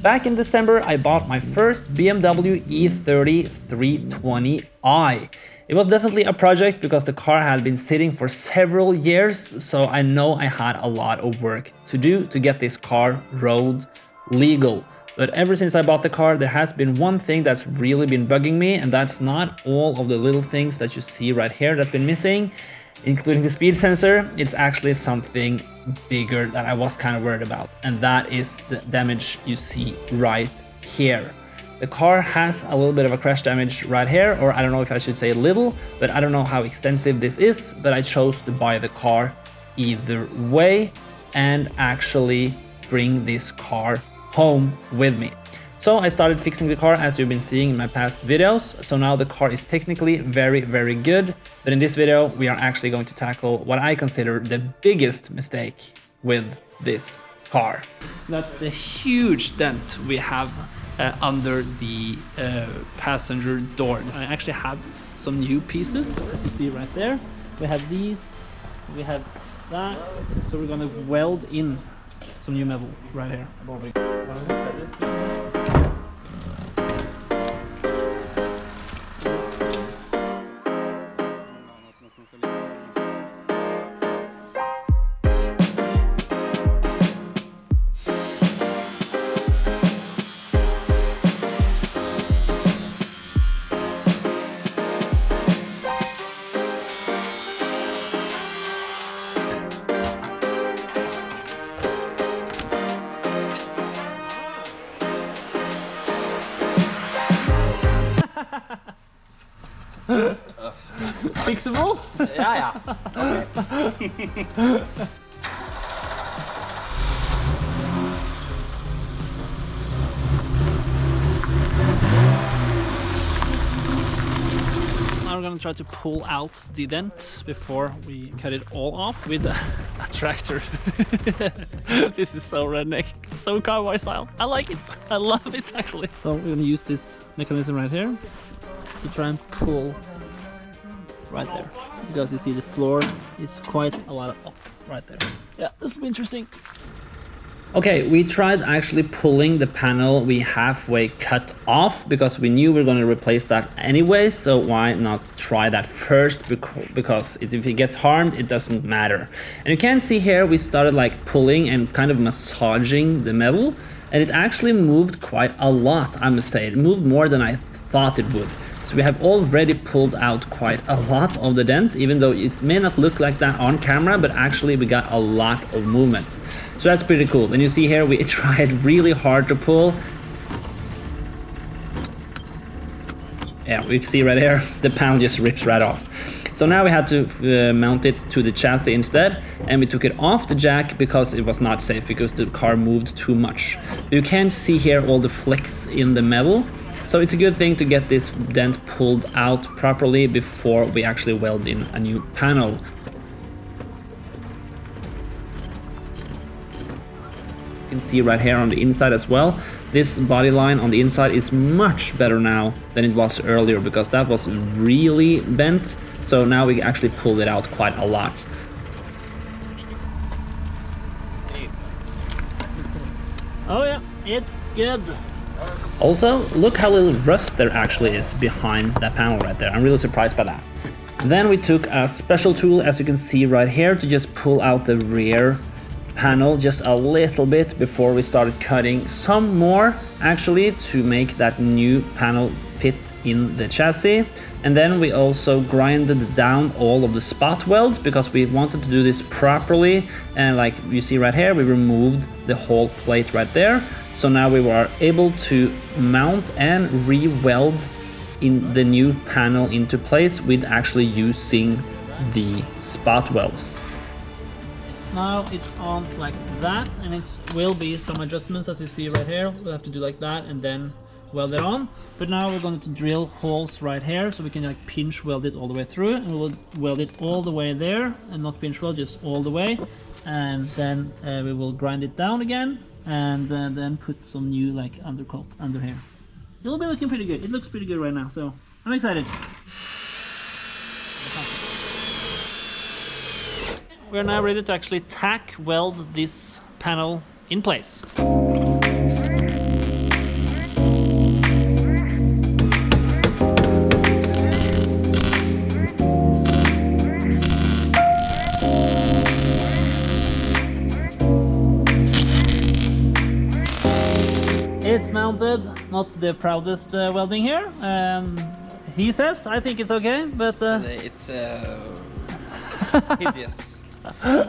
Back in December, I bought my first BMW E30 320i. It was definitely a project because the car had been sitting for several years, so I know I had a lot of work to do to get this car road legal. But ever since I bought the car, there has been one thing that's really been bugging me, and that's not all of the little things that you see right here that's been missing, including the speed sensor. It's actually something bigger that I was kind of worried about, and that is the damage you see right here. The car has a little bit of a crash damage right here, or I don't know if I should say little, but I don't know how extensive this is, but I chose to buy the car either way and actually bring this car home with me. So I started fixing the car as you've been seeing in my past videos. So now the car is technically very, very good. But in this video, we are actually going to tackle what I consider the biggest mistake with this car. That's the huge dent we have under the passenger door. I actually have some new pieces, as you see right there. We have these, we have that. So we're gonna weld in some new metal right here. Fixable? Ja. Okay. Now we're gonna try to pull out the dent before we cut it all off with a tractor. This is so redneck, so cowboy style. I like it. I love it actually. So we're gonna use this mechanism right here to try and pull right there, because you see the floor is quite a lot up right there. Yeah, this will be interesting. Okay, we tried actually pulling the panel we halfway cut off because we knew we were going to replace that anyway, so why not try that first, because if it gets harmed, it doesn't matter. And you can see here we started like pulling and kind of massaging the metal, and it actually moved quite a lot, I must say. It moved more than I thought it would. So we have already pulled out quite a lot of the dent, even though it may not look like that on camera, but actually we got a lot of movements. So that's pretty cool. And you see here, we tried really hard to pull. Yeah, we can see right here, the panel just rips right off. So now we had to mount it to the chassis instead, and we took it off the jack because it was not safe, because the car moved too much. You can see here all the flecks in the metal. So it's a good thing to get this dent pulled out properly before we actually weld in a new panel. You can see right here on the inside as well, this body line on the inside is much better now than it was earlier, because that was really bent. So now we actually pulled it out quite a lot. Oh yeah, it's good. Also, look how little rust there actually is behind that panel right there. I'm really surprised by that. Then we took a special tool, as you can see right here, to just pull out the rear panel just a little bit before we started cutting some more, actually, to make that new panel fit in the chassis. And then we also grinded down all of the spot welds because we wanted to do this properly. And like you see right here, we removed the whole plate right there. So now we were able to mount and re-weld in the new panel into place with actually using the spot welds. Now it's on like that, and it will be some adjustments as you see right here. We'll have to do like that and then weld it on. But now we're going to drill holes right here so we can like pinch weld it all the way through, and we'll weld it all the way there, and not pinch weld, just all the way. And then we will grind it down again, and then put some new like undercoat under here. It will be looking pretty good. It looks pretty good right now, so I'm excited. We're now ready to actually tack weld this panel in place. It's mounted, not the proudest welding here. He says, I think it's okay, but... it's hideous.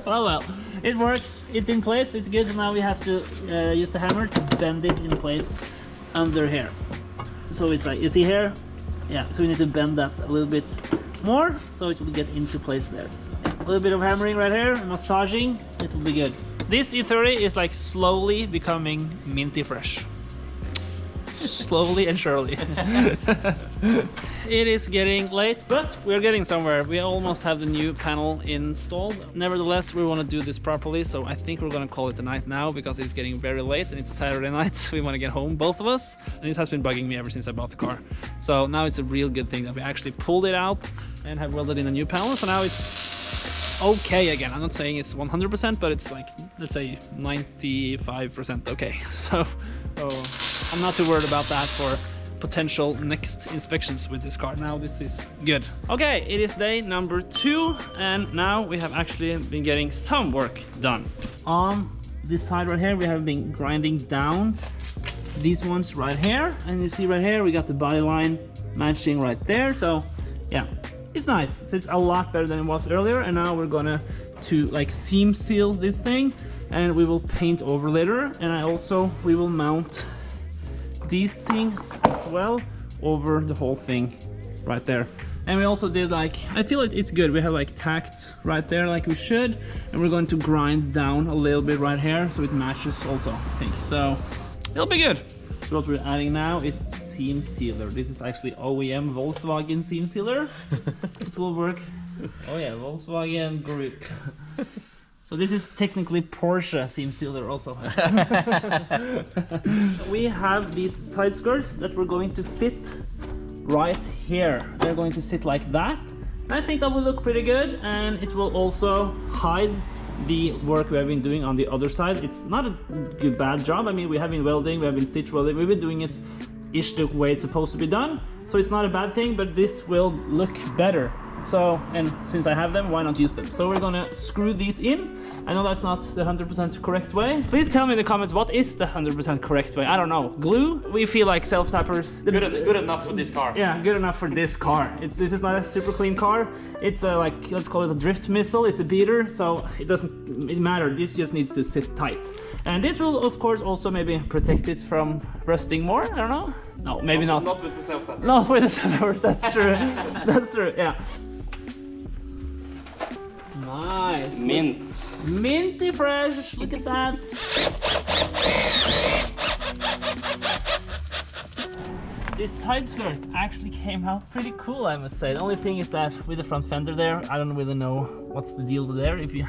Well, it works, it's in place, it's good, so now we have to use the hammer to bend it in place under here. So it's like, you see here? Yeah, so we need to bend that a little bit more, so it will get into place there. So a little bit of hammering right here, and massaging, it will be good. This E30 is like slowly becoming minty fresh. Slowly and surely. It is getting late, but we're getting somewhere. We almost have the new panel installed. Nevertheless, we want to do this properly, so I think we're gonna call it a night now because it's getting very late and it's Saturday night. We want to get home, both of us, and it has been bugging me ever since I bought the car. So now it's a real good thing that we actually pulled it out and have welded in a new panel, so now it's okay again. I'm not saying it's 100%, but it's like, let's say 95% okay. So I'm not too worried about that for potential next inspections with this car. Now this is good. Okay, it is day number 2, and now we have actually been getting some work done. On this side right here, we have been grinding down these ones right here, and you see right here we got the body line matching right there. So yeah, it's nice. So it's a lot better than it was earlier, and now we're gonna like seam seal this thing, and we will paint over later, and we will mount these things as well over the whole thing right there. And we also did like, I feel like it's good, we have like tacked right there like we should, and we're going to grind down a little bit right here so it matches also, I think. So it'll be good. So what we're adding now is seam sealer. This is actually OEM Volkswagen seam sealer. It will work. Oh yeah, Volkswagen Group. So this is technically Porsche seam sealer also. We have these side skirts that we're going to fit right here. They're going to sit like that. I think that will look pretty good, and it will also hide the work we have been doing on the other side. It's not a bad job. I mean, we have been welding, we have been stitch welding, we've been doing it ish the way it's supposed to be done. So it's not a bad thing, but this will look better. So, and since I have them, why not use them? So we're gonna screw these in. I know that's not the 100% correct way. Please tell me in the comments, what is the 100% correct way? I don't know. Glue? We feel like self-tappers. Good enough for this car. Yeah, good enough for this car. This is not a super clean car. It's like, let's call it a drift missile. It's a beater, so it doesn't matter. This just needs to sit tight. And this will, of course, also maybe protect it from rusting more. I don't know. No, maybe not. Not with the self-tapper. No, with the self-tapper. That's true. That's true, yeah. Nice. Mint. Minty fresh. Look at that. This side skirt actually came out pretty cool, I must say. The only thing is that with the front fender there, I don't really know what's the deal there. If you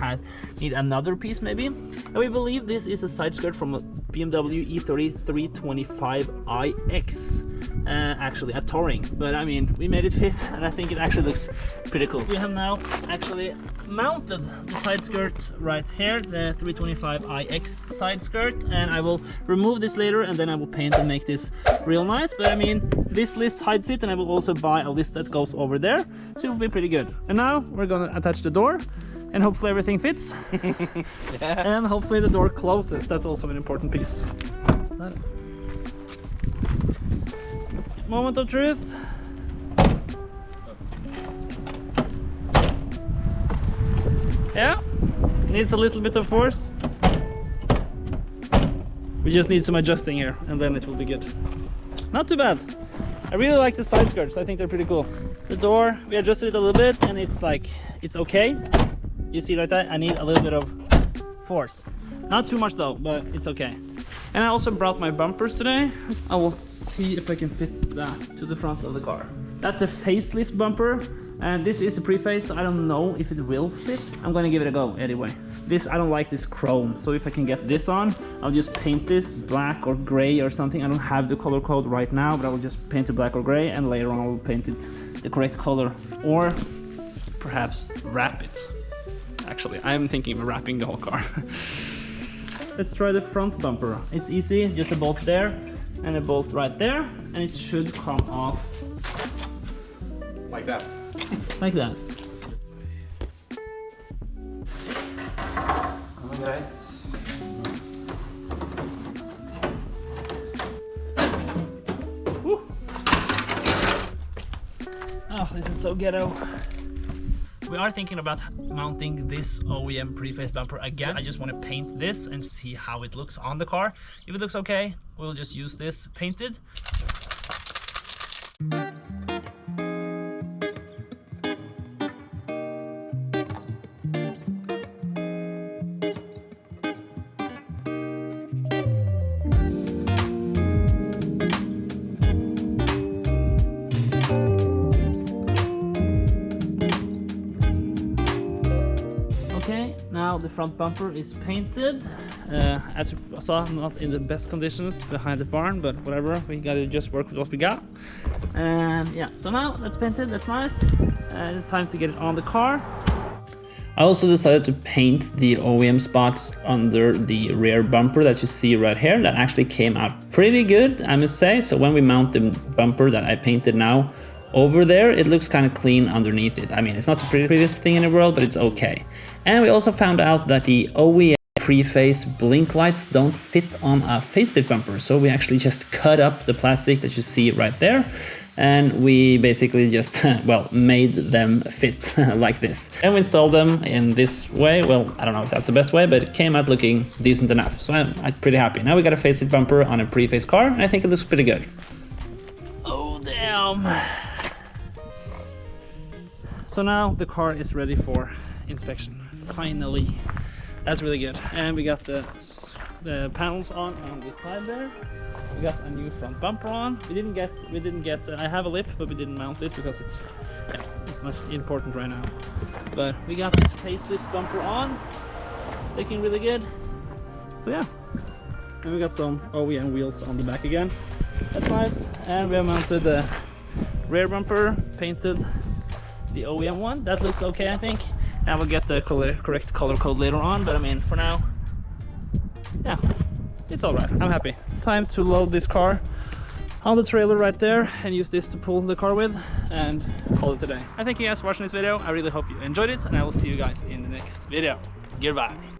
need another piece maybe. And we believe this is a side skirt from a BMW E30 325iX. Actually a touring, but I mean, we made it fit, and I think it actually looks pretty cool. We have now actually mounted the side skirt right here, the 325iX side skirt, and I will remove this later, and then I will paint and make this real nice. But I mean, this list hides it, and I will also buy a list that goes over there, so it will be pretty good. And now we're gonna attach the door, and hopefully everything fits. Yeah. And hopefully the door closes. That's also an important piece. Moment of truth. Yeah, needs a little bit of force. We just need some adjusting here, and then it will be good. Not too bad. I really like the side skirts. I think they're pretty cool. The door, we adjusted it a little bit, and it's like, it's okay. You see right there? I need a little bit of force. Not too much though, but it's okay. And I also brought my bumpers today. I will see if I can fit that to the front of the car. That's a facelift bumper, and this is a preface, so I don't know if it will fit. I'm gonna give it a go anyway. This, I don't like this chrome, so if I can get this on, I'll just paint this black or gray or something. I don't have the color code right now, but I will just paint it black or gray, and later on I will paint it the correct color, or perhaps wrap it. Actually, I'm thinking of wrapping the whole car. Let's try the front bumper. It's easy, just a bolt there and a bolt right there, and it should come off like that. Like that. Alright. Oh, this is so ghetto. We are thinking about mounting this OEM pre-face bumper again. I just want to paint this and see how it looks on the car. If it looks okay, we'll just use this painted. Okay, now the front bumper is painted. As you saw, not in the best conditions behind the barn, but whatever, we gotta just work with what we got. And yeah, so now that's painted, that's nice. It's time to get it on the car. I also decided to paint the OEM spots under the rear bumper that you see right here. That actually came out pretty good, I must say. So when we mount the bumper that I painted now over there, it looks kind of clean underneath it. I mean, it's not the prettiest thing in the world, but it's okay. And we also found out that the OEM pre-face blink lights don't fit on a facelift bumper. So we actually just cut up the plastic that you see right there. And we basically just, well, made them fit like this. And we installed them in this way. Well, I don't know if that's the best way, but it came out looking decent enough. So I'm pretty happy. Now we got a facelift bumper on a pre-face car, and I think it looks pretty good. Oh, damn. So now the car is ready for inspection, finally. That's really good. And we got the panels on this side there. We got a new front bumper on. We didn't get I have a lip, but we didn't mount it because it's not important right now. But we got this facelift bumper on, looking really good. So yeah. And we got some OEM wheels on the back again. That's nice. And we have mounted the rear bumper, painted the OEM one. That looks okay, I think. And we'll get the correct color code later on, but I mean, for now, yeah, it's all right. I'm happy. Time to load this car on the trailer right there and use this to pull the car with and call it a day. I thank you guys for watching this video. I really hope you enjoyed it, and I will see you guys in the next video. Goodbye.